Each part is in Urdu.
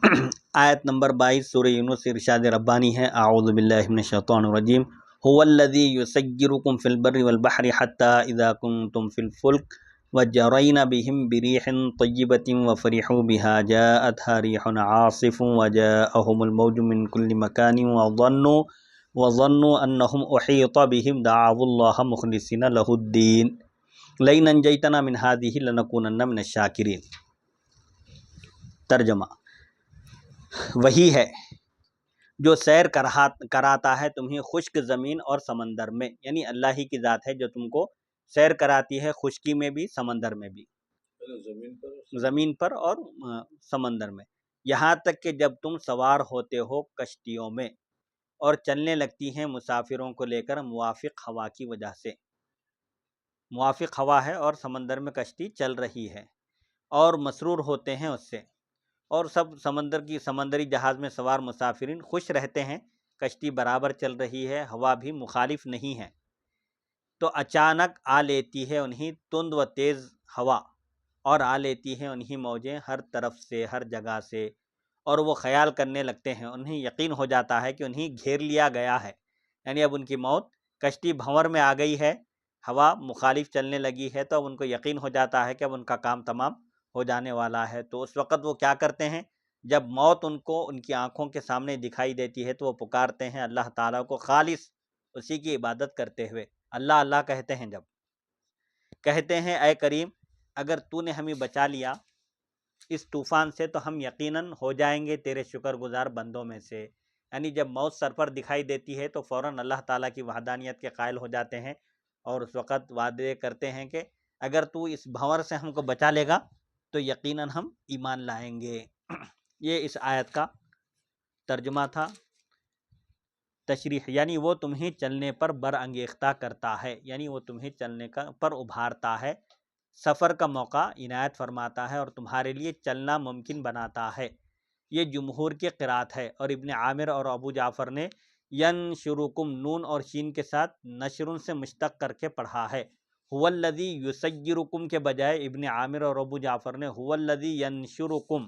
آیت نمبر 22 سورہ یونس سے ارشاد ربانی ہے، اعوذ باللہ من الشیطان الرجیم، هو الذی یسیرکم فی البر والبحر حتی اذا کنتم فی الفلک وجرین بهم بريح طیبة وفرحوا بها جاءتها ريح عاصف وجاءهم الموج من كل مكان وظنوا انهم احيط بهم دعوا الله مخلصین له الدین لئن انجیتنا من هذه لنکونن من الشاکرین۔ ترجمہ: وہی ہے جو سیر کراتا ہے تمہیں خشک زمین اور سمندر میں، یعنی اللہ ہی کی ذات ہے جو تم کو سیر کراتی ہے خشکی میں بھی سمندر میں بھی، زمین پر اور سمندر میں، یہاں تک کہ جب تم سوار ہوتے ہو کشتیوں میں اور چلنے لگتی ہیں مسافروں کو لے کر موافق ہوا کی وجہ سے۔ موافق ہوا ہے اور سمندر میں کشتی چل رہی ہے اور مسرور ہوتے ہیں اس سے، اور سب سمندری جہاز میں سوار مسافرین خوش رہتے ہیں، کشتی برابر چل رہی ہے، ہوا بھی مخالف نہیں ہے، تو اچانک آ لیتی ہے انہیں تند و تیز ہوا، اور آ لیتی ہے انہیں موجیں ہر طرف سے، ہر جگہ سے، اور وہ خیال کرنے لگتے ہیں، انہیں یقین ہو جاتا ہے کہ انہیں گھیر لیا گیا ہے، یعنی اب ان کی موت، کشتی بھنور میں آ گئی ہے، ہوا مخالف چلنے لگی ہے، تو اب ان کو یقین ہو جاتا ہے کہ اب ان کا کام تمام ہو جانے والا ہے۔ تو اس وقت وہ کیا کرتے ہیں؟ جب موت ان کو ان کی آنکھوں کے سامنے دکھائی دیتی ہے تو وہ پکارتے ہیں اللہ تعالیٰ کو، خالص اسی کی عبادت کرتے ہوئے، اللہ اللہ کہتے ہیں، جب کہتے ہیں اے کریم اگر تو نے ہمیں بچا لیا اس طوفان سے تو ہم یقیناً ہو جائیں گے تیرے شکر گزار بندوں میں سے۔ یعنی جب موت سر پر دکھائی دیتی ہے تو فوراً اللہ تعالیٰ کی وحدانیت کے قائل ہو جاتے ہیں، اور اس وقت وعدے کرتے ہیں کہ اگر تو اس بھنور سے ہم کو بچا لے گا تو یقیناً ہم ایمان لائیں گے۔ یہ اس آیت کا ترجمہ تھا۔ تشریح یعنی وہ تمہیں چلنے پر برانگیختہ کرتا ہے، یعنی وہ تمہیں چلنے پر ابھارتا ہے، سفر کا موقع عنایت فرماتا ہے اور تمہارے لیے چلنا ممکن بناتا ہے۔ یہ جمہور کی قرات ہے، اور ابن عامر اور ابو جعفر نے ینشرکم نون اور شین کے ساتھ نشرن سے مشتق کر کے پڑھا ہے۔ هو الذی یسیرکم کے بجائے ابن عامر اور ابو جعفر نے هو الذی ینشرکم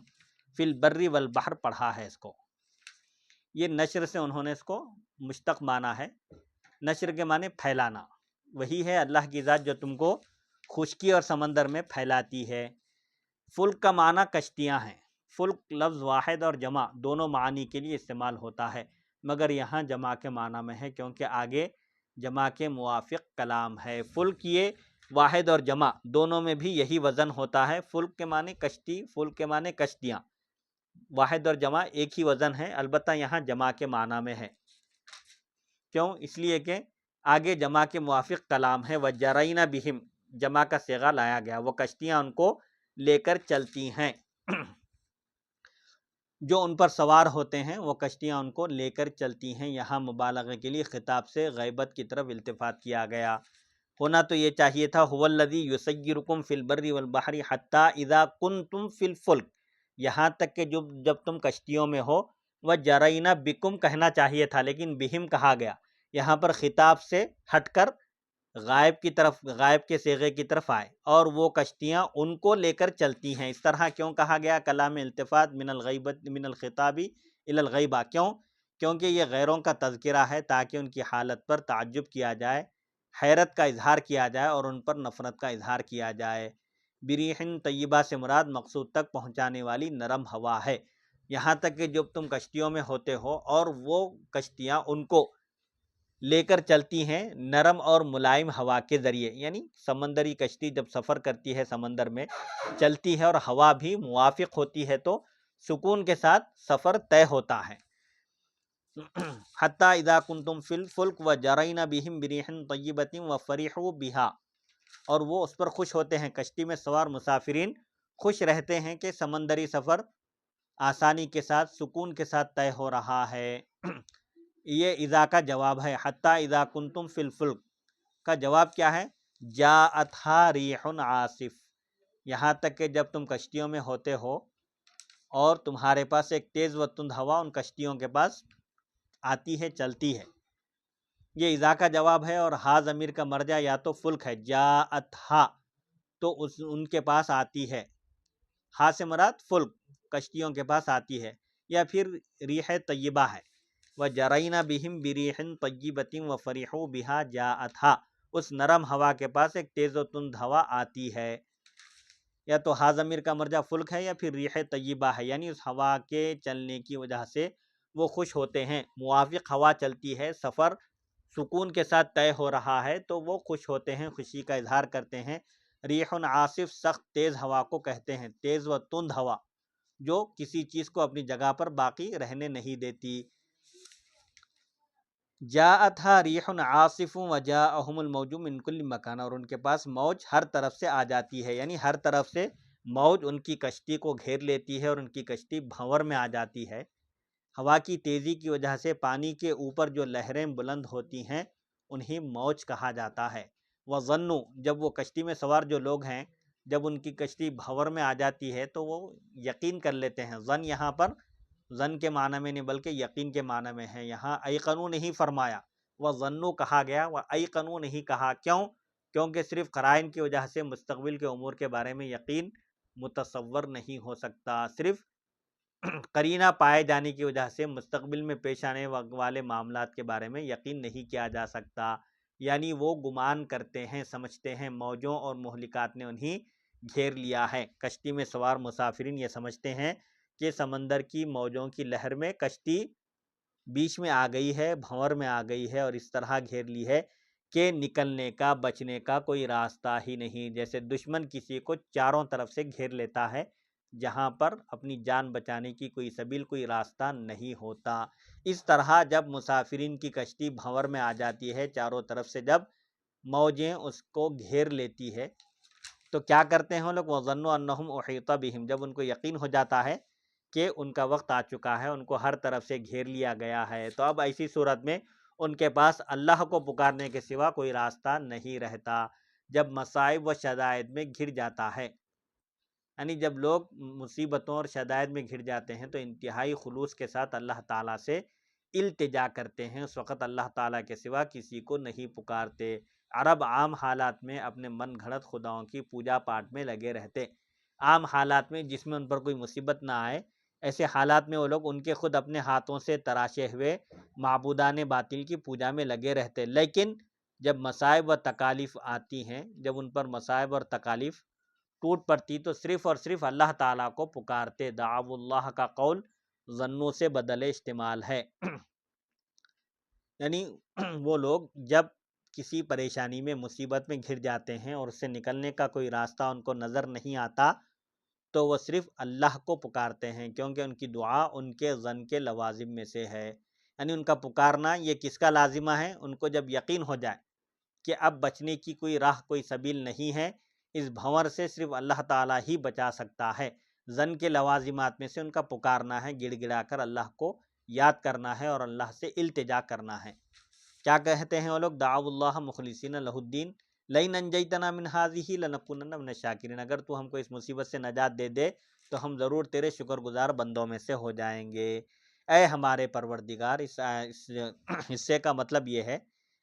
فی البر والبحر پڑھا ہے اس کو۔ یہ نشر سے انہوں نے اس کو مشتق مانا ہے، نشر کے معنی پھیلانا، وہی ہے اللہ کی ذات جو تم کو خشکی اور سمندر میں پھیلاتی ہے۔ فلک کا معنی کشتیاں ہیں، فلک لفظ واحد اور جمع دونوں معنی کے لیے استعمال ہوتا ہے، مگر یہاں جمع کے معنی میں ہے کیونکہ آگے جمع کے موافق کلام ہے۔ فلک یہ واحد اور جمع دونوں میں بھی یہی وزن ہوتا ہے، فلک کے معنی کشتی، فلک کے معنی کشتیاں، واحد اور جمع ایک ہی وزن ہے، البتہ یہاں جمع کے معنی میں ہے۔ کیوں؟ اس لیے کہ آگے جمع کے موافق کلام ہے، وجرین بہم جمع کا صیغہ لایا گیا، وہ کشتیاں ان کو لے کر چلتی ہیں، جو ان پر سوار ہوتے ہیں وہ کشتیاں ان کو لے کر چلتی ہیں۔ یہاں مبالغے کے لیے خطاب سے غیبت کی طرف التفات کیا گیا، ہونا تو یہ چاہیے تھا هو الذی یسیرکم فی البر والبحر حتی اذا کنتم فی الفلک، یہاں تک کہ جب تم کشتیوں میں ہو، وجرین بکم کہنا چاہیے تھا لیکن بہم کہا گیا، یہاں پر خطاب سے ہٹ کر غائب کی طرف، غائب کے صیغے کی طرف آئے، اور وہ کشتیاں ان کو لے کر چلتی ہیں۔ اس طرح کیوں کہا گیا؟ کلام التفات من الغیبت من الخطاب الی الغیبہ، کیونکہ یہ غیروں کا تذکرہ ہے تاکہ ان کی حالت پر تعجب کیا جائے، حیرت کا اظہار کیا جائے اور ان پر نفرت کا اظہار کیا جائے۔ بریح طیبہ سے مراد مقصود تک پہنچانے والی نرم ہوا ہے، یہاں تک کہ جب تم کشتیوں میں ہوتے ہو اور وہ کشتیاں ان کو لے کر چلتی ہیں نرم اور ملائم ہوا کے ذریعے، یعنی سمندری کشتی جب سفر کرتی ہے سمندر میں چلتی ہے اور ہوا بھی موافق ہوتی ہے تو سکون کے ساتھ سفر طے ہوتا ہے۔ حتی اذا کنتم فی الفلک وجرین بہم بریح طیبۃ وفرحوا بها، اور وہ اس پر خوش ہوتے ہیں، کشتی میں سوار مسافرین خوش رہتے ہیں کہ سمندری سفر آسانی کے ساتھ سکون کے ساتھ طے ہو رہا ہے۔ یہ اذا کا جواب ہے، حتی اذا کنتم فی الفلک کا جواب کیا ہے؟ جاءتھا ریح عاصف، یہاں تک کہ جب تم کشتیوں میں ہوتے ہو اور تمہارے پاس ایک تیز و تند ہوا ان کشتیوں کے پاس آتی ہے، چلتی ہے، یہ اذا کا جواب ہے، اور ہا ضمیر کا مرجع یا تو فلک ہے، جاءتھا تو ان کے پاس آتی ہے، ہا سے مراد فلک، کشتیوں کے پاس آتی ہے، یا پھر ریح طیبہ ہے، وجرین بہم بریح طیبۃ وفرحوا بها جاءتھا، اس نرم ہوا کے پاس ایک تیز و تند ہوا آتی ہے، یا تو ہا ضمیر کا مرجع فلک ہے یا پھر ریح طیبہ ہے، یعنی اس ہوا کے چلنے کی وجہ سے وہ خوش ہوتے ہیں، موافق ہوا چلتی ہے، سفر سکون کے ساتھ طے ہو رہا ہے تو وہ خوش ہوتے ہیں، خوشی کا اظہار کرتے ہیں۔ ریح عاصف سخت تیز ہوا کو کہتے ہیں، تیز و تند ہوا جو کسی چیز کو اپنی جگہ پر باقی رہنے نہیں دیتی۔ جاءتھا ریح عاصف وجاءہم الموج من کل مکان، اور ان کے پاس موج ہر طرف سے آ جاتی ہے، یعنی ہر طرف سے موج ان کی کشتی کو گھیر لیتی ہے اور ان کی کشتی بھنور میں آ جاتی ہے۔ ہوا کی تیزی کی وجہ سے پانی کے اوپر جو لہریں بلند ہوتی ہیں انہیں موج کہا جاتا ہے۔ وظنوا، جب وہ کشتی میں سوار جو لوگ ہیں جب ان کی کشتی بھنور میں آ جاتی ہے تو وہ یقین کر لیتے ہیں۔ ظن یہاں پر ظن کے معنی میں نہیں بلکہ یقین کے معنی میں ہے، یہاں ایقنوا نہیں فرمایا، وظنوا کہا گیا، وایقنوا نہیں کہا۔ کیوں؟ کیونکہ صرف قرائن کی وجہ سے مستقبل کے امور کے بارے میں یقین متصور نہیں ہو سکتا، صرف قرینہ پائے جانے کی وجہ سے مستقبل میں پیش آنے والے معاملات کے بارے میں یقین نہیں کیا جا سکتا، یعنی وہ گمان کرتے ہیں، سمجھتے ہیں موجوں اور مہلکات نے انہیں گھیر لیا ہے۔ کشتی میں سوار مسافرین یہ سمجھتے ہیں کہ سمندر کی موجوں کی لہر میں کشتی بیچ میں آ گئی ہے، بھنور میں آ گئی ہے اور اس طرح گھیر لی ہے کہ نکلنے کا، بچنے کا کوئی راستہ ہی نہیں، جیسے دشمن کسی کو چاروں طرف سے گھیر لیتا ہے جہاں پر اپنی جان بچانے کی کوئی سبیل، کوئی راستہ نہیں ہوتا۔ اس طرح جب مسافرین کی کشتی بھنور میں آ جاتی ہے، چاروں طرف سے جب موجیں اس کو گھیر لیتی ہے تو کیا کرتے ہیں وہ لوگ؟ وَظَنُّوا أَنَّهُمْ أُحِيطَ بِهِمْ، جب ان کو یقین ہو جاتا ہے کہ ان کا وقت آ چکا ہے، ان کو ہر طرف سے گھیر لیا گیا ہے، تو اب ایسی صورت میں ان کے پاس اللہ کو پکارنے کے سوا کوئی راستہ نہیں رہتا۔ جب مصائب و شدائد میں گھر جاتا ہے، یعنی جب لوگ مصیبتوں اور شدائد میں گھر جاتے ہیں تو انتہائی خلوص کے ساتھ اللہ تعالیٰ سے التجا کرتے ہیں، اس وقت اللہ تعالیٰ کے سوا کسی کو نہیں پکارتے۔ عرب عام حالات میں اپنے من گھڑت خداؤں کی پوجا پاٹ میں لگے رہتے، عام حالات میں جس میں ان پر کوئی مصیبت نہ آئے، ایسے حالات میں وہ لوگ ان کے خود اپنے ہاتھوں سے تراشے ہوئے معبودان باطل کی پوجا میں لگے رہتے، لیکن جب مصائب و تکالیف آتی ہیں، جب ان پر مصائب اور تکالیف ٹوٹ پڑتی تو صرف اور صرف اللہ تعالیٰ کو پکارتے۔ دعوا اللہ کا قول ظنوں سے بدل استعمال ہے، یعنی وہ لوگ جب کسی پریشانی میں، مصیبت میں گھر جاتے ہیں اور اس سے نکلنے کا کوئی راستہ ان کو نظر نہیں آتا تو وہ صرف اللہ کو پکارتے ہیں، کیونکہ ان کی دعا ان کے ظن کے لوازم میں سے ہے، یعنی ان کا پکارنا یہ کس کا لازمہ ہے؟ ان کو جب یقین ہو جائے کہ اب بچنے کی کوئی راہ، کوئی سبیل نہیں ہے، اس بھنور سے صرف اللہ تعالیٰ ہی بچا سکتا ہے، ظن کے لوازمات میں سے ان کا پکارنا ہے، گڑ گڑا کر اللہ کو یاد کرنا ہے اور اللہ سے التجا کرنا ہے۔ کیا کہتے ہیں وہ لوگ؟ دعوا اللہ مخلصین لہ الدین لئن انجیتنا من ہذہ لنکونن من الشاکرین، اگر تو ہم کو اس مصیبت سے نجات دے دے تو ہم ضرور تیرے شکر گزار بندوں میں سے ہو جائیں گے۔ اے ہمارے پروردگار، اس حصے کا مطلب یہ ہے،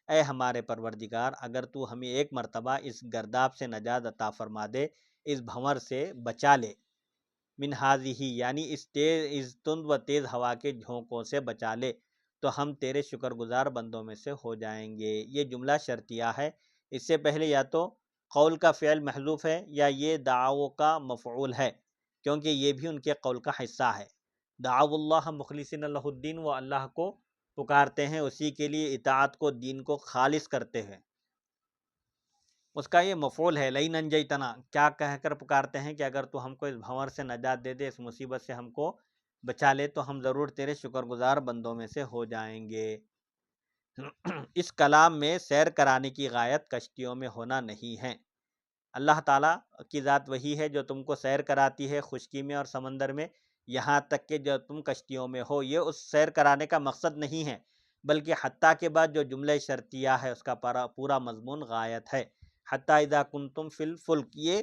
اے ہمارے پروردگار اگر تو ہمیں ایک مرتبہ اس گرداب سے نجات عطا فرما دے، اس بھنور سے بچا لے، من ہذہ یعنی اس تند و تیز ہوا کے جھونکوں سے بچا لے، تو ہم تیرے شکر گزار بندوں میں سے ہو جائیں گے۔ یہ جملہ شرطیہ ہے، اس سے پہلے یا تو قول کا فعل محذوف ہے یا یہ دعاؤں کا مفعول ہے، کیونکہ یہ بھی ان کے قول کا حصہ ہے۔ دعوا اللہ مخلصین لہ الدین، وہ اللہ کو پکارتے ہیں، اسی کے لیے اطاعت کو، دین کو خالص کرتے ہیں، اس کا یہ مفعول ہے۔ لئن انجیتنا، کیا کہہ کر پکارتے ہیں کہ اگر تو ہم کو اس بھنور سے نجات دے دے، اس مصیبت سے ہم کو بچا لے تو ہم ضرور تیرے شکر گزار بندوں میں سے ہو جائیں گے۔ اس کلام میں سیر کرانے کی غایت کشتیوں میں ہونا نہیں ہے، اللہ تعالیٰ کی ذات وہی ہے جو تم کو سیر کراتی ہے خشکی میں اور سمندر میں، یہاں تک کہ جو تم کشتیوں میں ہو، یہ اس سیر کرانے کا مقصد نہیں ہے، بلکہ حتیٰ کے بعد جو جملہ شرطیہ ہے اس کا پورا مضمون غایت ہے۔ حتیٰ اذا کنتم فی الفلک، یہ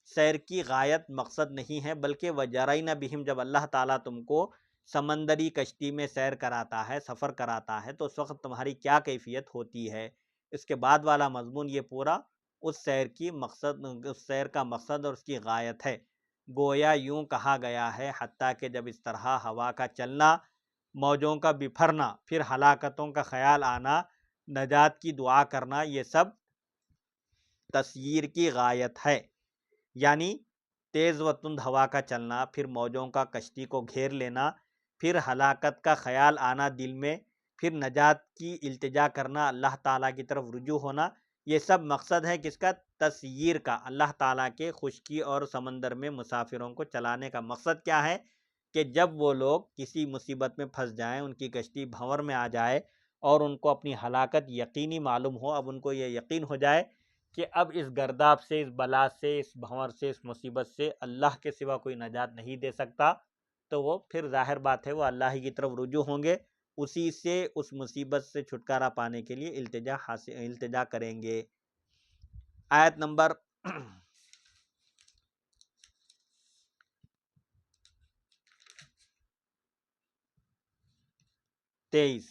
سیر کی غایت مقصد نہیں ہے، بلکہ وجرین بہم، جب اللہ تعالیٰ تم کو سمندری کشتی میں سیر کراتا ہے، سفر کراتا ہے، تو اس وقت تمہاری کیا کیفیت ہوتی ہے، اس کے بعد والا مضمون یہ پورا اس سیر کا مقصد اور اس کی غایت ہے۔ گویا یوں کہا گیا ہے حتیٰ کہ جب اس طرح ہوا کا چلنا، موجوں کا بپھرنا، پھر ہلاکتوں کا خیال آنا، نجات کی دعا کرنا، یہ سب تسییر کی غایت ہے، یعنی تیز و تند ہوا کا چلنا، پھر موجوں کا کشتی کو گھیر لینا، پھر ہلاکت کا خیال آنا دل میں، پھر نجات کی التجا کرنا، اللہ تعالیٰ کی طرف رجوع ہونا، یہ سب مقصد ہے کس کا؟ تسییر کا۔ اللہ تعالیٰ کے خشکی اور سمندر میں مسافروں کو چلانے کا مقصد کیا ہے؟ کہ جب وہ لوگ کسی مصیبت میں پھنس جائیں، ان کی کشتی بھنور میں آ جائے اور ان کو اپنی ہلاکت یقینی معلوم ہو، اب ان کو یہ یقین ہو جائے کہ اب اس گرداب سے، اس بلا سے، اس بھنور سے، اس مصیبت سے اللہ کے سوا کوئی نجات نہیں دے سکتا، تو وہ پھر ظاہر بات ہے وہ اللہ ہی کی طرف رجوع ہوں گے، اسی سے اس مصیبت سے چھٹکارا پانے کے لیے التجا کریں گے۔ آیت نمبر 23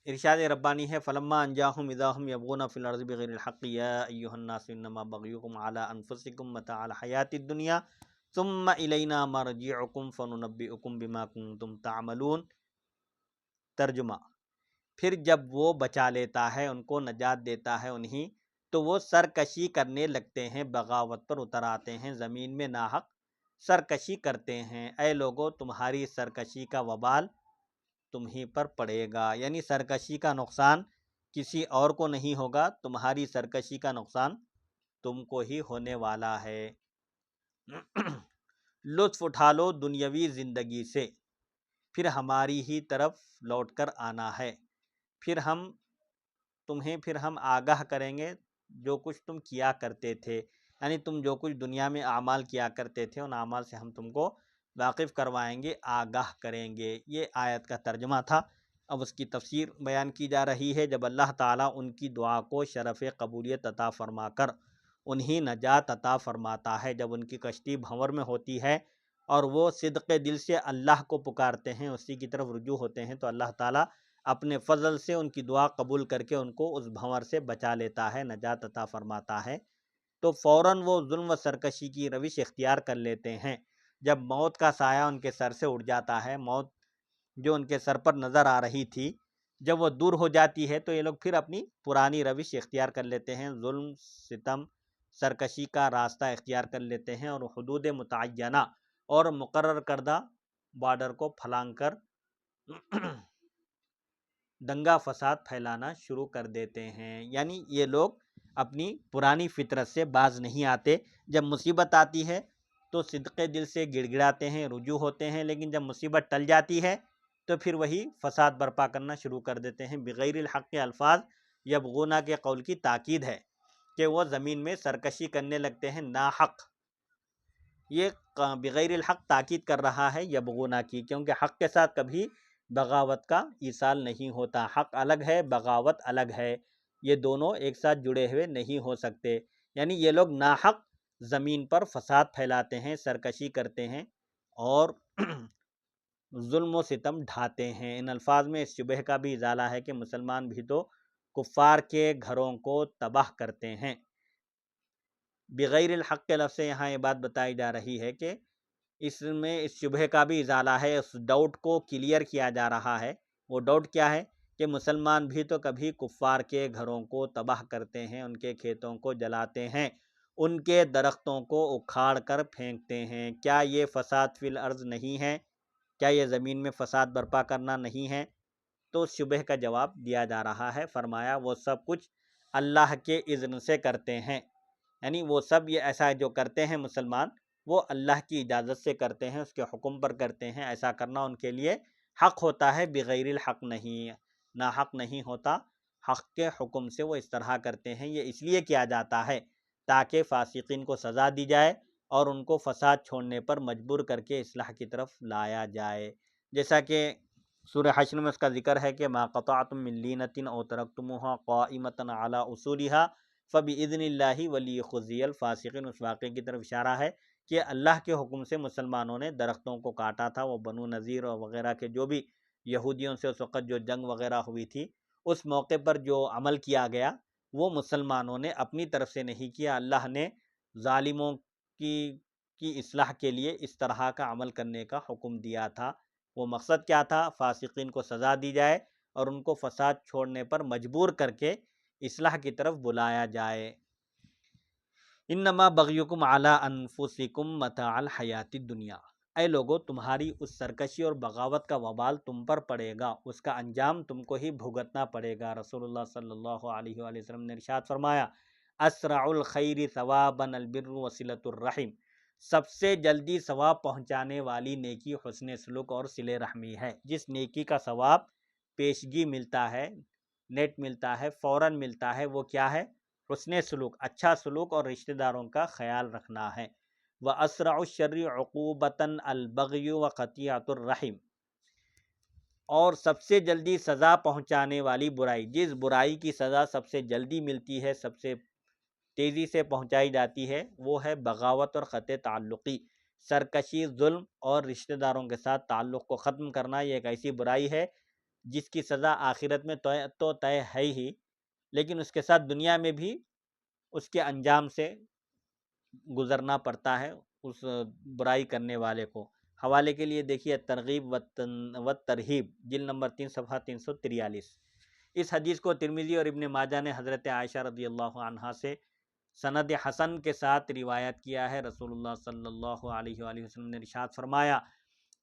ارشاد ربانی ہے فلما انجاہم اذا هم یبغون فی الارض بغیر الحق یا ایھا الناس انما بغیکم علی انفسکم متاع الحیاۃ الدنیا ثم الینا مرجعکم فننبئکم بما کنتم تعملون۔ ترجمہ: پھر جب وہ بچا لیتا ہے، ان کو نجات دیتا ہے انہیں، تو وہ سرکشی کرنے لگتے ہیں، بغاوت پر اتر آتے ہیں، زمین میں ناحق سرکشی کرتے ہیں۔ اے لوگو، تمہاری سرکشی کا وبال تمہیں پر پڑے گا، یعنی سرکشی کا نقصان کسی اور کو نہیں ہوگا، تمہاری سرکشی کا نقصان تم کو ہی ہونے والا ہے۔ لطف اٹھا لو دنیاوی زندگی سے، پھر ہماری ہی طرف لوٹ کر آنا ہے، پھر ہم آگاہ کریں گے جو کچھ تم کیا کرتے تھے، یعنی تم جو کچھ دنیا میں اعمال کیا کرتے تھے ان اعمال سے ہم تم کو واقف کروائیں گے، آگاہ کریں گے۔ یہ آیت کا ترجمہ تھا۔ اب اس کی تفسیر بیان کی جا رہی ہے۔ جب اللہ تعالیٰ ان کی دعا کو شرف قبولیت عطا فرما کر انہیں نجات عطا فرماتا ہے، جب ان کی کشتی بھنور میں ہوتی ہے اور وہ صدق دل سے اللہ کو پکارتے ہیں، اسی کی طرف رجوع ہوتے ہیں، تو اللہ تعالیٰ اپنے فضل سے ان کی دعا قبول کر کے ان کو اس بھنور سے بچا لیتا ہے، نجات عطا فرماتا ہے۔ تو فوراً وہ ظلم و سرکشی کی روش اختیار کر لیتے ہیں۔ جب موت کا سایہ ان کے سر سے اٹھ جاتا ہے، موت جو ان کے سر پر نظر آ رہی تھی، جب وہ دور ہو جاتی ہے، تو یہ لوگ پھر اپنی پرانی روش اختیار کر لیتے ہیں، ظلم، ستم، سرکشی کا راستہ اختیار کر لیتے ہیں اور حدود متعینہ اور مقرر کردہ بارڈر کو پھلانگ کر دنگا فساد پھیلانا شروع کر دیتے ہیں۔ یعنی یہ لوگ اپنی پرانی فطرت سے باز نہیں آتے، جب مصیبت آتی ہے تو صدقے دل سے گڑ گڑاتے ہیں، رجوع ہوتے ہیں، لیکن جب مصیبت ٹل جاتی ہے تو پھر وہی فساد برپا کرنا شروع کر دیتے ہیں۔ بغیر الحق کے الفاظ یبغونا کے قول کی تاکید ہے کہ وہ زمین میں سرکشی کرنے لگتے ہیں ناحق۔ یہ بغیر الحق تاکید کر رہا ہے یبغونا کی، کیونکہ حق کے ساتھ کبھی بغاوت کا ایصال نہیں ہوتا۔ حق الگ ہے، بغاوت الگ ہے، یہ دونوں ایک ساتھ جڑے ہوئے نہیں ہو سکتے۔ یعنی یہ لوگ ناحق زمین پر فساد پھیلاتے ہیں، سرکشی کرتے ہیں اور ظلم و ستم ڈھاتے ہیں۔ ان الفاظ میں اس شبہ کا بھی ازالہ ہے کہ مسلمان بھی تو کفار کے گھروں کو تباہ کرتے ہیں۔ بغیر الحق کے لفظ سے یہاں یہ بات بتائی جا رہی ہے کہ اس میں اس شبہ کا بھی ازالہ ہے، اس ڈاؤٹ کو کلیئر کیا جا رہا ہے۔ وہ ڈاؤٹ کیا ہے؟ کہ مسلمان بھی تو کبھی کفار کے گھروں کو تباہ کرتے ہیں، ان کے کھیتوں کو جلاتے ہیں، ان کے درختوں کو اکھاڑ کر پھینکتے ہیں۔ کیا یہ فساد فی الارض نہیں ہے؟ کیا یہ زمین میں فساد برپا کرنا نہیں ہے؟ تو شبہ کا جواب دیا جا رہا ہے۔ فرمایا وہ سب کچھ اللہ کے اذن سے کرتے ہیں، یعنی وہ سب یہ ایسا جو کرتے ہیں مسلمان، وہ اللہ کی اجازت سے کرتے ہیں، اس کے حکم پر کرتے ہیں۔ ایسا کرنا ان کے لیے حق ہوتا ہے، بغیر الحق نہیں، ناحق نہیں ہوتا۔ حق کے حکم سے وہ اس طرح کرتے ہیں۔ یہ اس لیے کیا جاتا ہے تاکہ فاسقین کو سزا دی جائے اور ان کو فساد چھوڑنے پر مجبور کر کے اصلاح کی طرف لایا جائے۔ جیسا کہ سورہ حشر میں اس کا ذکر ہے کہ ما قطعتم من لینۃ او ترکتموها قائمۃ علی اصولها فباذن اللہ ولیخزی الفاسقین۔ اس واقعے کی طرف اشارہ ہے کہ اللہ کے حکم سے مسلمانوں نے درختوں کو کاٹا تھا، وہ بنو نذیر وغیرہ کے جو بھی یہودیوں سے اس وقت جو جنگ وغیرہ ہوئی تھی، اس موقع پر جو عمل کیا گیا وہ مسلمانوں نے اپنی طرف سے نہیں کیا، اللہ نے ظالموں کی کی اصلاح کے لیے اس طرح کا عمل کرنے کا حکم دیا تھا۔ وہ مقصد کیا تھا؟ فاسقین کو سزا دی جائے اور ان کو فساد چھوڑنے پر مجبور کر کے اصلاح کی طرف بلایا جائے۔ انما بغیکم علی انفسکم متاع الحیات الدنیا، اے لوگو تمہاری اس سرکشی اور بغاوت کا وبال تم پر پڑے گا، اس کا انجام تم کو ہی بھگتنا پڑے گا۔ رسول اللہ صلی اللہ علیہ وآلہ وسلم نے ارشاد فرمایا، اسرع الخیر ثوابا البر وصلۃ الرحم، سب سے جلدی ثواب پہنچانے والی نیکی حسن سلوک اور صلہ رحمی ہے۔ جس نیکی کا ثواب پیشگی ملتا ہے، نیٹ ملتا ہے، فوراً ملتا ہے، وہ کیا ہے؟ حسن سلوک، اچھا سلوک اور رشتہ داروں کا خیال رکھنا ہے۔ وَأَسْرَعُ الشَّرِّ عُقُوبَةً الْبَغْيُ وَقَطِيعَةُ الرَّحِمِ، اور سب سے جلدی سزا پہنچانے والی برائی، جس برائی کی سزا سب سے جلدی ملتی ہے، سب سے تیزی سے پہنچائی جاتی ہے، وہ ہے بغاوت اور قطع تعلقی، سرکشی، ظلم اور رشتہ داروں کے ساتھ تعلق کو ختم کرنا۔ یہ ایک ایسی برائی ہے جس کی سزا آخرت میں تو طے ہے ہی، لیکن اس کے ساتھ دنیا میں بھی اس کے انجام سے گزرنا پڑتا ہے اس برائی کرنے والے کو۔ حوالے کے لیے دیکھیے ترغیب و ترہیب، جلد نمبر 3 صفحہ 343۔ اس حدیث کو ترمذی اور ابن ماجہ نے حضرت عائشہ رضی اللہ عنہا سے سند حسن کے ساتھ روایت کیا ہے۔ رسول اللہ صلی اللہ علیہ وآلہ وسلم نے ارشاد فرمایا،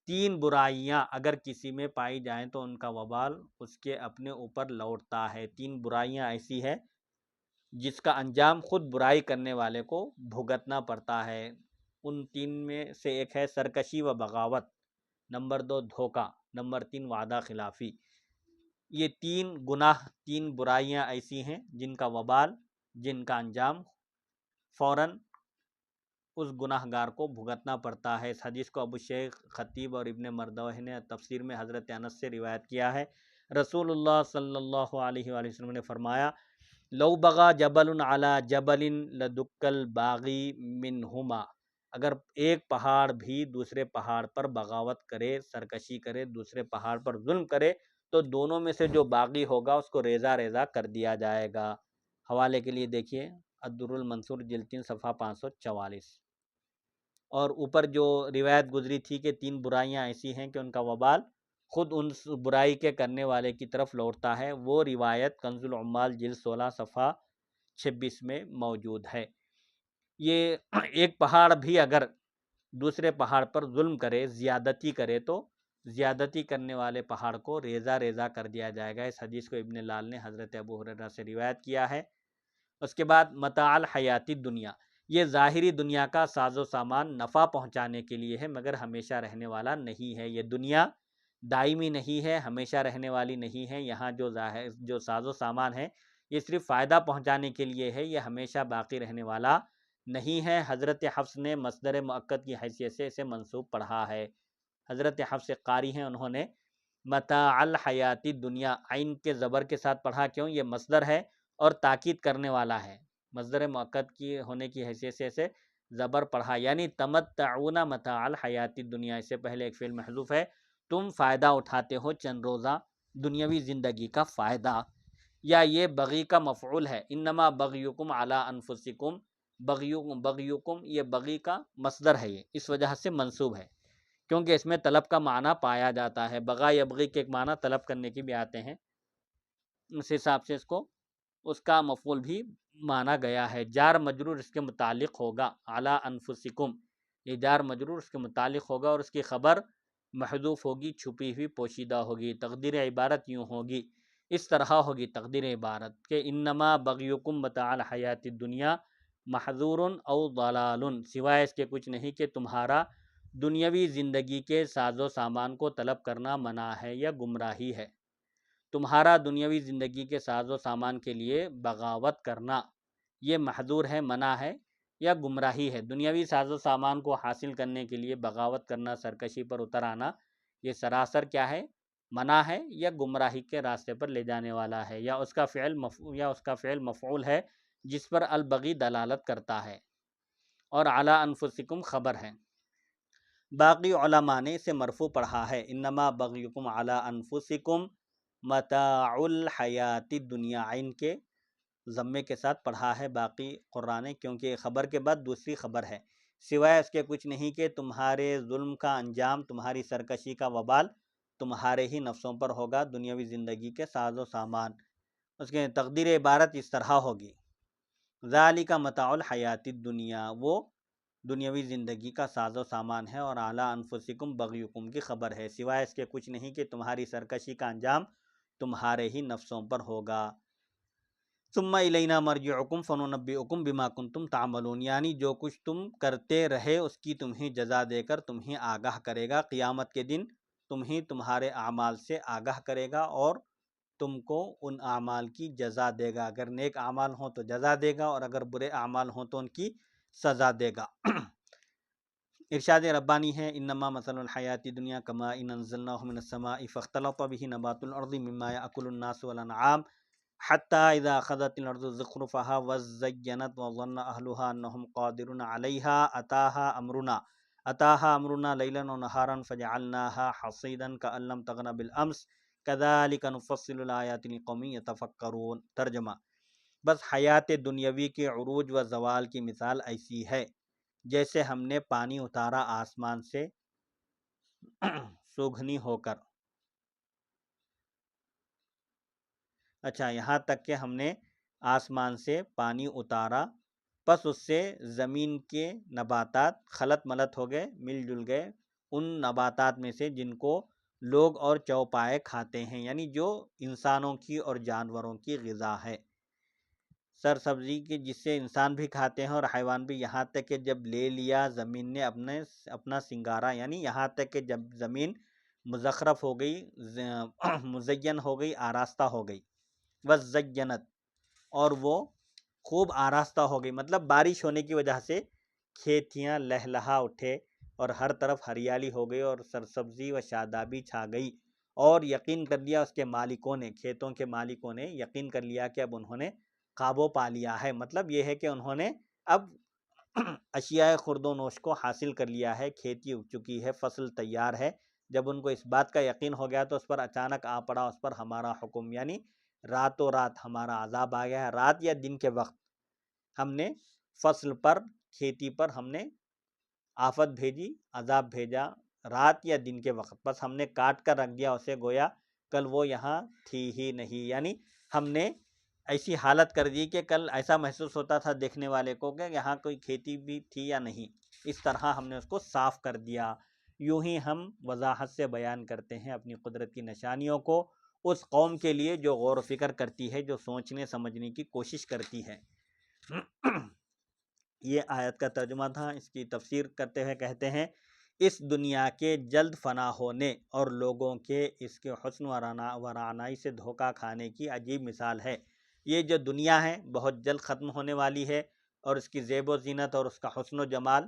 3 برائیاں اگر کسی میں پائی جائیں تو ان کا وبال اس کے اپنے اوپر لوٹتا ہے۔ 3 برائیاں ایسی ہے جس کا انجام خود برائی کرنے والے کو بھگتنا پڑتا ہے۔ ان 3 میں سے ایک ہے سرکشی و بغاوت، نمبر 2 دھوکہ، نمبر 3 وعدہ خلافی۔ یہ 3 گناہ، 3 برائیاں ایسی ہیں جن کا وبال، جن کا انجام فوراً اس گناہ گار کو بھگتنا پڑتا ہے۔ اس حدیث کو ابو شیخ خطیب اور ابن مردوہ نے تفسیر میں حضرت انس سے روایت کیا ہے۔ رسول اللہ صلی اللہ علیہ وآلہ وسلم نے فرمایا، لو بغا جبل علی جبل لدک الباغی منہما، اگر ایک پہاڑ بھی دوسرے پہاڑ پر بغاوت کرے، سرکشی کرے، دوسرے پہاڑ پر ظلم کرے، تو دونوں میں سے جو باغی ہوگا اس کو ریزہ ریزہ کر دیا جائے گا۔ حوالے کے لیے دیکھیے الدر المنصور جلد 3 صفحہ 544۔ اور اوپر جو روایت گزری تھی کہ 3 برائیاں ایسی ہیں کہ ان کا وبال خود ان برائی کے کرنے والے کی طرف لوٹتا ہے، وہ روایت کنز العمال جلد 16 صفحہ 26 میں موجود ہے۔ یہ ایک پہاڑ بھی اگر دوسرے پہاڑ پر ظلم کرے، زیادتی کرے، تو زیادتی کرنے والے پہاڑ کو ریزہ ریزہ کر دیا جائے گا۔ اس حدیث کو ابن لال نے حضرت ابو ہریرہ سے روایت کیا ہے۔ اس کے بعد متاع الحیات الدنیا، یہ ظاہری دنیا کا ساز و سامان نفع پہنچانے کے لیے ہے مگر ہمیشہ رہنے والا نہیں ہے۔ یہ دنیا دائمی نہیں ہے، ہمیشہ رہنے والی نہیں ہے۔ یہاں جو ساز و سامان ہے یہ صرف فائدہ پہنچانے کے لیے ہے، یہ ہمیشہ باقی رہنے والا نہیں ہے۔ حضرت حفص نے مصدر مؤکد کی حیثیت سے اسے منصوب پڑھا ہے۔ حضرت حفص قاری ہیں، انہوں نے متاع الحیات الدنیا عین کے زبر کے ساتھ پڑھا، کیوں؟ یہ مصدر ہے اور تاکید کرنے والا ہے، مصدر مؤکد کی ہونے کی حیثیت سے اسے زبر پڑھا، یعنی تمتعون متاع الحیات الدنیا، اس سے پہلے ایک فعل محذوف ہے، تم فائدہ اٹھاتے ہو چند روزہ دنیاوی زندگی کا فائدہ، یا یہ بغی کا مفعول ہے، انما بغیکم علی انفسکم، بغیکم یہ بغی کا مصدر ہے، یہ اس وجہ سے منصوب ہے کیونکہ اس میں طلب کا معنی پایا جاتا ہے۔ بغا یبغی کے ایک معنی طلب کرنے کی بھی آتے ہیں، اس حساب سے اس کا مفعول بھی مانا گیا ہے۔ جار مجرور اس کے متعلق ہوگا، علی انفسکم، یہ جار مجرور اس کے متعلق ہوگا اور اس کی خبر محذوف ہوگی، چھپی ہوئی پوشیدہ ہوگی۔ تقدیر عبارت یوں ہوگی، اس طرح ہوگی تقدیر عبارت کہ انما بغیکم متاع الحیات الدنیا محظور او ضلال، سوائے اس کے کچھ نہیں کہ تمہارا دنیاوی زندگی کے ساز و سامان کو طلب کرنا منع ہے یا گمراہی ہے۔ تمہارا دنیاوی زندگی کے ساز و سامان کے لیے بغاوت کرنا یہ محظور ہے، منع ہے یا گمراہی ہے۔ دنیاوی ساز و سامان کو حاصل کرنے کے لیے بغاوت کرنا، سرکشی پر اتر آنا، یہ سراسر کیا ہے؟ منع ہے یا گمراہی کے راستے پر لے جانے والا ہے، یا اس کا فعل مفعول ہے جس پر البغی دلالت کرتا ہے، اور علی انفسکم خبر ہے۔ باقی علماء نے اسے مرفوع پڑھا ہے، انما بغیکم علی انفسکم متاع الحیات الدنیا، عین کے ضمے کے ساتھ پڑھا ہے باقی قراء نے، کیونکہ خبر کے بعد دوسری خبر ہے۔ سوائے اس کے کچھ نہیں کہ تمہارے ظلم کا انجام، تمہاری سرکشی کا وبال تمہارے ہی نفسوں پر ہوگا، دنیاوی زندگی کے ساز و سامان۔ اس کے تقدیر عبارت اس طرح ہوگی، ذالک متاع الحیات الدنیا، وہ دنیاوی زندگی کا ساز و سامان ہے، اور اعلیٰ انفسکم بغیکم کی خبر ہے، سوائے اس کے کچھ نہیں کہ تمہاری سرکشی کا انجام تمہارے ہی نفسوں پر ہوگا۔ ثم الینا مرجعکم فننبئکم بما کنتم تعملون، یعنی جو کچھ تم کرتے رہے اس کی تمہیں جزا دے کر تمہیں آگاہ کرے گا، قیامت کے دن تمہیں تمہارے اعمال سے آگاہ کرے گا اور تم کو ان اعمال کی جزا دے گا، اگر نیک اعمال ہوں تو جزا دے گا، اور اگر برے اعمال ہوں تو ان کی سزا دے گا۔ ارشاد ربانی ہے، انما مثل الحیات الدنیا کماء انزلناہ من السماء فاختلط به نبات الارض مما یاکل الناس والانعام حتی اذا اخذت الارض زخرفها وزینت وظن اہلها انہم قادرون علیہا اتاها امرنا لیلا ونہارا فجعلناها حصیدا کأن لم تغن بالامس کذالک نفصل الآیات لقوم یتفکرون۔ ترجمہ، بس حیات دنیاوی کے عروج و زوال کی مثال ایسی ہے جیسے ہم نے پانی اتارا آسمان سے سوگھنی ہو کر، اچھا یہاں تک کہ ہم نے آسمان سے پانی اتارا، پس اس سے زمین کے نباتات خلط ملط ہو گئے، مل جل گئے، ان نباتات میں سے جن کو لوگ اور چوپائے کھاتے ہیں، یعنی جو انسانوں کی اور جانوروں کی غذا ہے، سر سبزی کی جس سے انسان بھی کھاتے ہیں اور حیوان بھی، یہاں تک کہ جب لے لیا زمین نے اپنا سنگارا، یعنی یہاں تک کہ جب زمین مزخرف ہو گئی، مزین ہو گئی، آراستہ ہو گئی، وزینت، اور وہ خوب آراستہ ہو گئی، مطلب بارش ہونے کی وجہ سے کھیتیاں لہلہا اٹھے اور ہر طرف ہریالی ہو گئی اور سرسبزی و شادابی چھا گئی، اور یقین کر لیا اس کے مالکوں نے، کھیتوں کے مالکوں نے یقین کر لیا کہ اب انہوں نے قابو پا لیا ہے، مطلب یہ ہے کہ انہوں نے اب اشیاء خرد و نوش کو حاصل کر لیا ہے، کھیتی اگ چکی ہے، فصل تیار ہے۔ جب ان کو اس بات کا یقین ہو گیا تو اس پر اچانک آ پڑا اس پر ہمارا حکم، یعنی راتوں رات ہمارا عذاب آ گیا ہے، رات یا دن کے وقت ہم نے فصل پر، کھیتی پر ہم نے آفت بھیجی، عذاب بھیجا، رات یا دن کے وقت، بس ہم نے کاٹ کر رکھ دیا اسے، گویا کل وہ یہاں تھی ہی نہیں، یعنی ہم نے ایسی حالت کر دی کہ کل ایسا محسوس ہوتا تھا دیکھنے والے کو کہ یہاں کوئی کھیتی بھی تھی یا نہیں، اس طرح ہم نے اس کو صاف کر دیا۔ یوں ہی ہم وضاحت سے بیان کرتے ہیں اپنی قدرت کی نشانیوں کو اس قوم کے لیے جو غور و فکر کرتی ہے، جو سوچنے سمجھنے کی کوشش کرتی ہے۔ یہ آیت کا ترجمہ تھا۔ اس کی تفسیر کرتے ہوئے کہتے ہیں، اس دنیا کے جلد فنا ہونے اور لوگوں کے اس کے حسن و رعنائی سے دھوکہ کھانے کی عجیب مثال ہے۔ یہ جو دنیا ہے بہت جلد ختم ہونے والی ہے، اور اس کی زیب و زینت اور اس کا حسن و جمال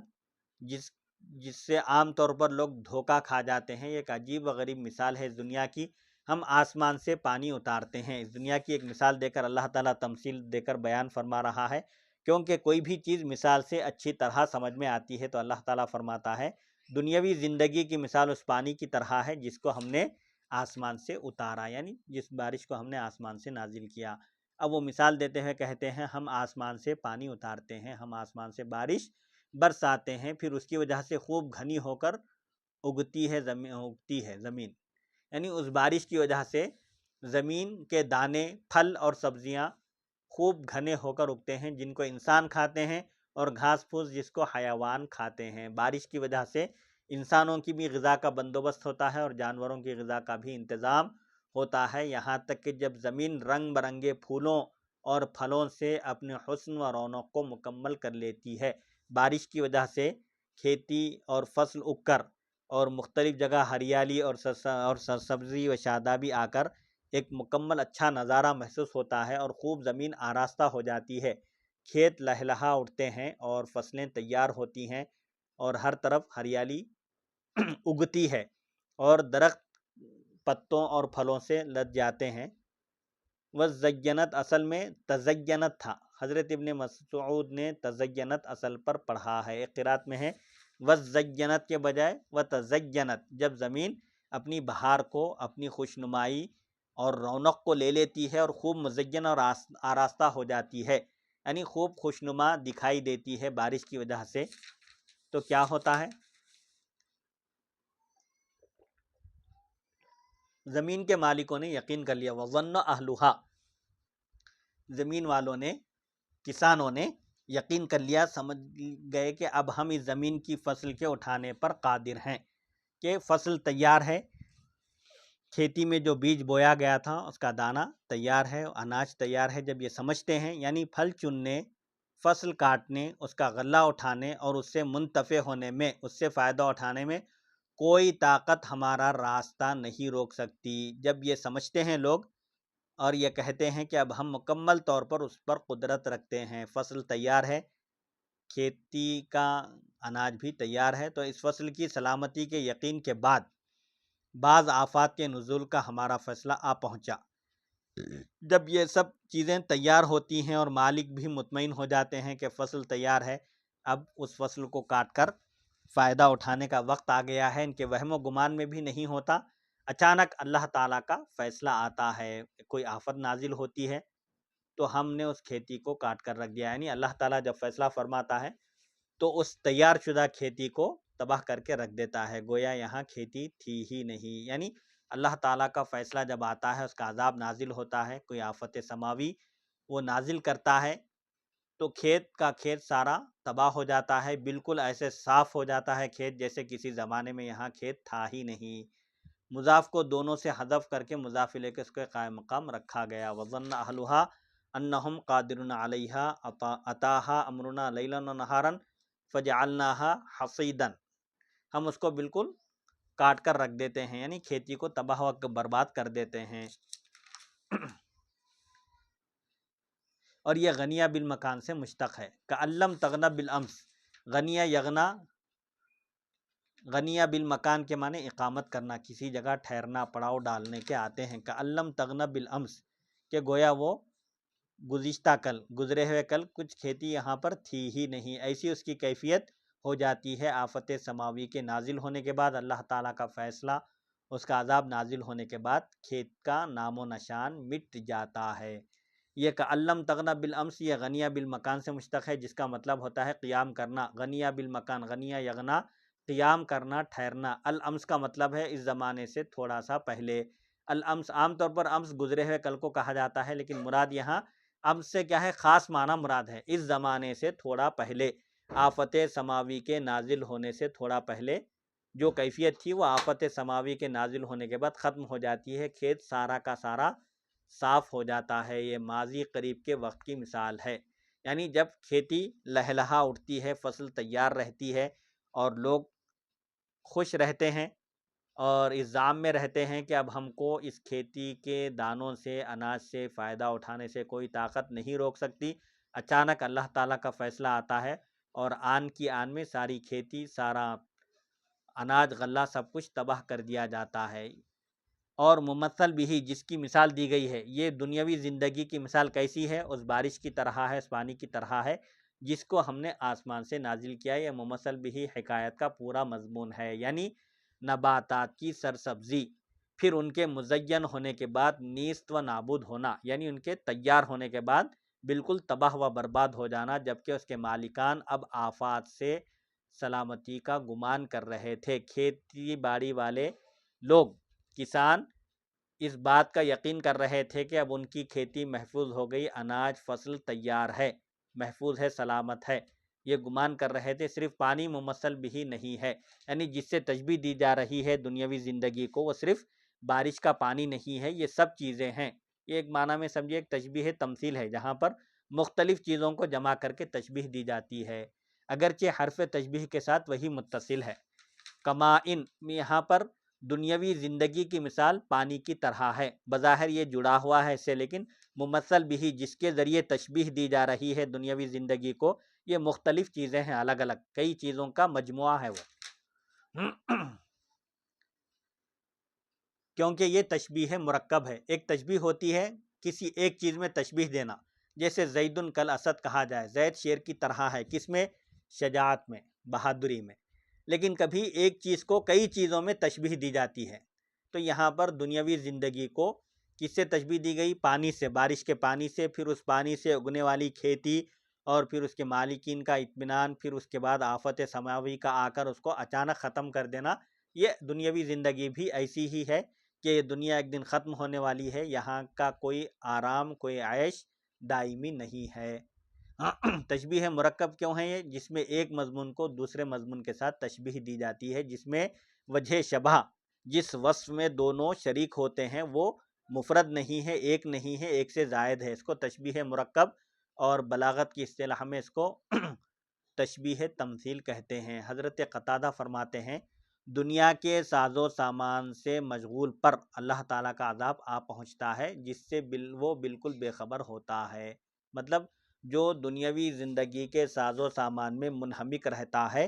جس سے عام طور پر لوگ دھوکہ کھا جاتے ہیں، یہ ایک عجیب و غریب مثال ہے اس دنیا کی۔ ہم آسمان سے پانی اتارتے ہیں، اس دنیا کی ایک مثال دے کر اللہ تعالیٰ تمثیل دے کر بیان فرما رہا ہے، کیونکہ کوئی بھی چیز مثال سے اچھی طرح سمجھ میں آتی ہے تو اللہ تعالیٰ فرماتا ہے دنیاوی زندگی کی مثال اس پانی کی طرح ہے جس کو ہم نے آسمان سے اتارا، یعنی جس بارش کو ہم نے آسمان سے نازل کیا۔ اب وہ مثال دیتے ہوئے کہتے ہیں، ہم آسمان سے پانی اتارتے ہیں، ہم آسمان سے بارش برساتے ہیں، پھر اس کی وجہ سے خوب گھنی ہو کر اگتی ہے زمین، یعنی اس بارش کی وجہ سے زمین کے دانے، پھل اور سبزیاں خوب گھنے ہو کر اگتے ہیں، جن کو انسان کھاتے ہیں، اور گھاس پھوس جس کو حیوان کھاتے ہیں۔ بارش کی وجہ سے انسانوں کی بھی غذا کا بندوبست ہوتا ہے اور جانوروں کی غذا کا بھی انتظام ہوتا ہے، یہاں تک کہ جب زمین رنگ برنگے پھولوں اور پھلوں سے اپنے حسن و رونق کو مکمل کر لیتی ہے۔ بارش کی وجہ سے کھیتی اور فصل اگ کر اور مختلف جگہ ہریالی اور سرسبزی و شادابی آ کر ایک مکمل اچھا نظارہ محسوس ہوتا ہے، اور خوب زمین آراستہ ہو جاتی ہے، کھیت لہلہا اٹھتے ہیں اور فصلیں تیار ہوتی ہیں اور ہر طرف ہریالی اگتی ہے اور درخت پتوں اور پھلوں سے لد جاتے ہیں۔ وزینت اصل میں تزینت تھا، حضرت ابن مسعود نے تزینت اصل پر پڑھا ہے، ایک قرات میں ہے وزینت کے بجائے وتزینت، جب زمین اپنی بہار کو، اپنی خوشنمائی اور رونق کو لے لیتی ہے اور خوب مزین اور آراستہ ہو جاتی ہے، یعنی خوب خوشنما دکھائی دیتی ہے بارش کی وجہ سے، تو کیا ہوتا ہے؟ زمین کے مالکوں نے یقین کر لیا، وظن اہلھا، زمین والوں نے، کسانوں نے یقین کر لیا، سمجھ گئے کہ اب ہم اس زمین کی فصل کے اٹھانے پر قادر ہیں، کہ فصل تیار ہے، کھیتی میں جو بیج بویا گیا تھا اس کا دانہ تیار ہے، اناج تیار ہے۔ جب یہ سمجھتے ہیں، یعنی پھل چننے، فصل کاٹنے، اس کا غلہ اٹھانے اور اس سے منتفع ہونے میں، اس سے فائدہ اٹھانے میں کوئی طاقت ہمارا راستہ نہیں روک سکتی، جب یہ سمجھتے ہیں لوگ اور یہ کہتے ہیں کہ اب ہم مکمل طور پر اس پر قدرت رکھتے ہیں، فصل تیار ہے، کھیتی کا اناج بھی تیار ہے، تو اس فصل کی سلامتی کے یقین کے بعد بعض آفات کے نزول کا ہمارا فیصلہ آ پہنچا۔ جب یہ سب چیزیں تیار ہوتی ہیں اور مالک بھی مطمئن ہو جاتے ہیں کہ فصل تیار ہے، اب اس فصل کو کاٹ کر فائدہ اٹھانے کا وقت آ گیا ہے، ان کے وہم و گمان میں بھی نہیں ہوتا، اچانک اللہ تعالیٰ کا فیصلہ آتا ہے، کوئی آفت نازل ہوتی ہے تو ہم نے اس کھیتی کو کاٹ کر رکھ دیا، یعنی اللہ تعالیٰ جب فیصلہ فرماتا ہے تو اس تیار شدہ کھیتی کو تباہ کر کے رکھ دیتا ہے، گویا یہاں کھیتی تھی ہی نہیں۔ یعنی اللہ تعالیٰ کا فیصلہ جب آتا ہے، اس کا عذاب نازل ہوتا ہے، کوئی آفت سماوی وہ نازل کرتا ہے تو کھیت کا کھیت سارا تباہ ہو جاتا ہے، بالکل ایسے صاف ہو جاتا ہے کھیت جیسے کسی زمانے میں یہاں کھیت تھا ہی نہیں۔ مضاف کو دونوں سے حذف کر کے مضاف الیہ کے اس کے قائم مقام رکھا گیا۔ وظن اہلھا انہم قادرون علیہا اتاہا امرنا لیلا ونہارا فجعلناها حصیدا، ہم اس کو بالکل کاٹ کر رکھ دیتے ہیں، یعنی کھیتی کو تباہ و برباد کر دیتے ہیں۔ اور یہ غنیہ بالمکان سے مشتق ہے، کألم تغنہ بالامس، غنیہ یغنا، غنیہ بالمکان کے معنی اقامت کرنا، کسی جگہ ٹھہرنا، پڑاؤ ڈالنے کے آتے ہیں، کألم تغنہ بالامس، کہ گویا وہ گزشتہ کل، گزرے ہوئے کل کچھ کھیتی یہاں پر تھی ہی نہیں، ایسی اس کی کیفیت ہو جاتی ہے آفت سماوی کے نازل ہونے کے بعد، اللہ تعالیٰ کا فیصلہ، اس کا عذاب نازل ہونے کے بعد کھیت کا نام و نشان مٹ جاتا ہے۔ یہ کألم تغنہ بالامس، یہ غنیہ بالمکان سے مشتق ہے، جس کا مطلب ہوتا ہے قیام کرنا، غنیہ بالمکان، غنیہ یغنا، قیام کرنا، ٹھہرنا۔ الامس کا مطلب ہے اس زمانے سے تھوڑا سا پہلے۔ الامس عام طور پر امس گزرے ہوئے کل کو کہا جاتا ہے، لیکن مراد یہاں امس سے کیا ہے، خاص معنی مراد ہے، اس زمانے سے تھوڑا پہلے، آفت سماوی کے نازل ہونے سے تھوڑا پہلے جو کیفیت تھی وہ آفت سماوی کے نازل ہونے کے بعد ختم ہو جاتی ہے، کھیت سارا کا سارا صاف ہو جاتا ہے۔ یہ ماضی قریب کے وقت کی مثال ہے، یعنی جب کھیتی لہلہا اٹھتی ہے، فصل تیار رہتی ہے اور لوگ خوش رہتے ہیں اور اس ذام میں رہتے ہیں کہ اب ہم کو اس کھیتی کے دانوں سے، اناج سے فائدہ اٹھانے سے کوئی طاقت نہیں روک سکتی، اچانک اللہ تعالیٰ کا فیصلہ آتا ہے اور آن کی آن میں ساری کھیتی، سارا اناج غلہ سب کچھ تباہ کر دیا جاتا ہے۔ اور ممثل بھی، جس کی مثال دی گئی ہے، یہ دنیاوی زندگی کی مثال کیسی ہے؟ اس بارش کی طرح ہے، اس پانی کی طرح ہے جس کو ہم نے آسمان سے نازل کیا۔ یہ ممثل بھی حکایت کا پورا مضمون ہے، یعنی نباتات کی سرسبزی، پھر ان کے مزین ہونے کے بعد نیست و نابود ہونا، یعنی ان کے تیار ہونے کے بعد بالکل تباہ و برباد ہو جانا، جبکہ اس کے مالکان اب آفات سے سلامتی کا گمان کر رہے تھے۔ کھیتی باڑی والے لوگ، کسان، اس بات کا یقین کر رہے تھے کہ اب ان کی کھیتی محفوظ ہو گئی، اناج فصل تیار ہے، محفوظ ہے، سلامت ہے، یہ گمان کر رہے تھے۔ صرف پانی ممثل بھی نہیں ہے، یعنی جس سے تشبیہ دی جا رہی ہے دنیاوی زندگی کو، وہ صرف بارش کا پانی نہیں ہے، یہ سب چیزیں ہیں۔ یہ ایک معنی میں سمجھے ایک تشبیہ ہے، تمثیل ہے، جہاں پر مختلف چیزوں کو جمع کر کے تشبیہ دی جاتی ہے، اگرچہ حرف تشبیہ کے ساتھ وہی متصل ہے۔ کمائن، یہاں پر دنیاوی زندگی کی مثال پانی کی طرح ہے، بظاہر یہ جڑا ہوا ہے اس سے، لیکن ممثل بھی، جس کے ذریعے تشبیہ دی جا رہی ہے دنیاوی زندگی کو، یہ مختلف چیزیں ہیں، الگ الگ کئی چیزوں کا مجموعہ ہے وہ، کیونکہ یہ تشبیہ مرکب ہے۔ ایک تشبیہ ہوتی ہے کسی ایک چیز میں تشبیہ دینا، جیسے زیدن کل اسد کہا جائے، زید شیر کی طرح ہے، کس میں؟ شجاعت میں، بہادری میں۔ لیکن کبھی ایک چیز کو کئی چیزوں میں تشبیہ دی جاتی ہے، تو یہاں پر دنیاوی زندگی کو کس سے تشبیہ دی گئی؟ پانی سے، بارش کے پانی سے، پھر اس پانی سے اگنے والی کھیتی اور پھر اس کے مالکین کا اطمینان، پھر اس کے بعد آفت سماوی کا آ کر اس کو اچانک ختم کر دینا، یہ دنیاوی زندگی بھی ایسی ہی ہے کہ یہ دنیا ایک دن ختم ہونے والی ہے، یہاں کا کوئی آرام، کوئی عیش دائمی نہیں ہے۔ تشبیہ مرکب کیوں ہے یہ؟ جس میں ایک مضمون کو دوسرے مضمون کے ساتھ تشبیہ دی جاتی ہے، جس میں وجہ شبہ، جس وصف میں دونوں شریک ہوتے ہیں وہ مفرد نہیں ہے، ایک نہیں ہے، ایک سے زائد ہے، اس کو تشبیہ مرکب، اور بلاغت کی اصطلاح میں اس کو تشبیہ تمثیل کہتے ہیں۔ حضرت قتادہ فرماتے ہیں دنیا کے ساز و سامان سے مشغول پر اللہ تعالیٰ کا عذاب آ پہنچتا ہے، جس سے وہ بالکل بے خبر ہوتا ہے۔ مطلب جو دنیاوی زندگی کے ساز و سامان میں منہمک رہتا ہے،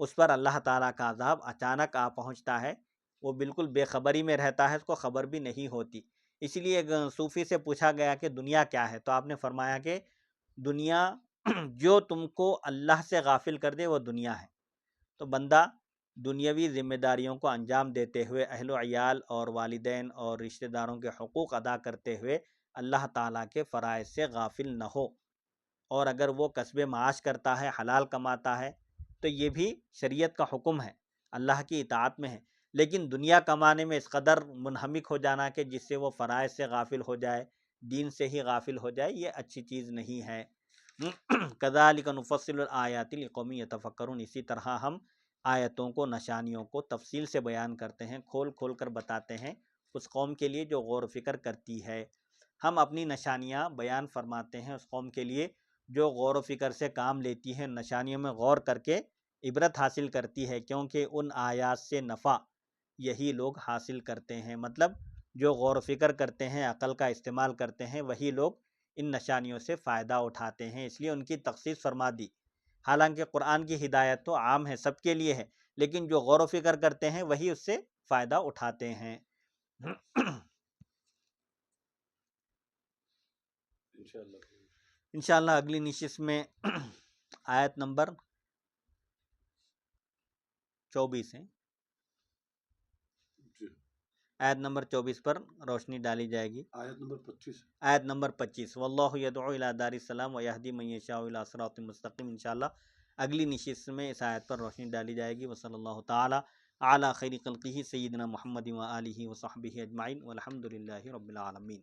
اس پر اللہ تعالیٰ کا عذاب اچانک آ پہنچتا ہے، وہ بالکل بے خبری میں رہتا ہے، اس کو خبر بھی نہیں ہوتی۔ اسی لیے صوفی سے پوچھا گیا کہ دنیا کیا ہے، تو آپ نے فرمایا کہ دنیا جو تم کو اللہ سے غافل کر دے وہ دنیا ہے۔ تو بندہ دنیاوی ذمہ داریوں کو انجام دیتے ہوئے، اہل و عیال اور والدین اور رشتہ داروں کے حقوق ادا کرتے ہوئے اللہ تعالیٰ کے فرائض سے غافل نہ ہو، اور اگر وہ کسب معاش کرتا ہے، حلال کماتا ہے، تو یہ بھی شریعت کا حکم ہے، اللہ کی اطاعت میں ہے، لیکن دنیا کمانے میں اس قدر منہمک ہو جانا کہ جس سے وہ فرائض سے غافل ہو جائے، دین سے ہی غافل ہو جائے، یہ اچھی چیز نہیں ہے۔ کذالک نفصل الآیات لقوم یتفکرون، اسی طرح ہم آیتوں کو، نشانیوں کو تفصیل سے بیان کرتے ہیں، کھول کھول کر بتاتے ہیں اس قوم کے لیے جو غور و فکر کرتی ہے۔ ہم اپنی نشانیاں بیان فرماتے ہیں اس قوم کے لیے جو غور و فکر سے کام لیتی ہے، نشانیوں میں غور کر کے عبرت حاصل کرتی ہے، کیونکہ ان آیات سے نفع یہی لوگ حاصل کرتے ہیں۔ مطلب جو غور و فکر کرتے ہیں، عقل کا استعمال کرتے ہیں، وہی لوگ ان نشانیوں سے فائدہ اٹھاتے ہیں، اس لیے ان کی تخصیص فرما دی۔ حالانکہ قرآن کی ہدایت تو عام ہے، سب کے لیے ہے، لیکن جو غور و فکر کرتے ہیں وہی اس سے فائدہ اٹھاتے ہیں۔ انشاءاللہ اگلی نشست میں آیت نمبر 24 ہے، آیت نمبر 24 پر روشنی ڈالی جائے گی۔ آیت نمبر 25 واللہ یدعو الی دار السلام ویہدی من یشاء الی صراط مستقیم۔ انشاءاللہ اگلی نشست میں اس آیت پر روشنی ڈالی جائے گی۔ وصلی اللہ تعالی علی خیر خلقہ سیدنا محمد و آلہ و صحبہ اجمعین والحمد للہ رب العالمین۔